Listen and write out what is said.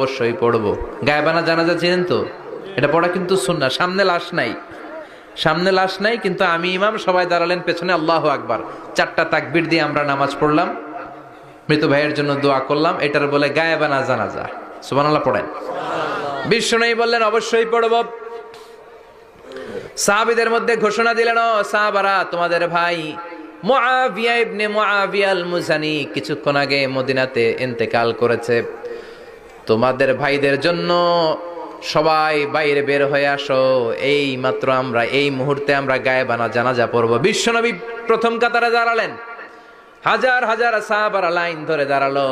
অবশ্যই পড়বো। গায়েবানা জানাজা চিনেন তো? এটা পড়া কিন্তু সুন্নাহ। সামনে লাশ নাই কিন্তু আমি ইমাম, সবাই দাঁড়ালেন পেছনে, আল্লাহু আকবার, 4টা তাকবীর দিয়ে আমরা নামাজ পড়লাম, মৃত ভাইয়ের জন্য দোয়া করলাম। এটার বলে গায়েবানা জানাজা। সুবহানাল্লাহ পড়েন। বিশ্বনবী বললেন অবশ্যই পড়ব। সাহাবীদের মধ্যে ঘোষণা দিলেন, ও সাহাবারা, তোমাদের ভাই মুআবিয়া ইবনে মুআবিয়া আল মুজানি কিছুক্ষণ আগে মদিনাতে ইন্তেকাল করেছে। তোমাদের ভাইদের জন্য সবাই বাইরে বের হয়ে আসো, এই মাত্র আমরা এই মুহূর্তে আমরা গায়েবানা জানাজা পড়ব। বিশ্বনবী প্রথম কাতারে দাঁড়ালেন, হাজার হাজার সাহাবারা লাইন ধরে দাঁড়ালো।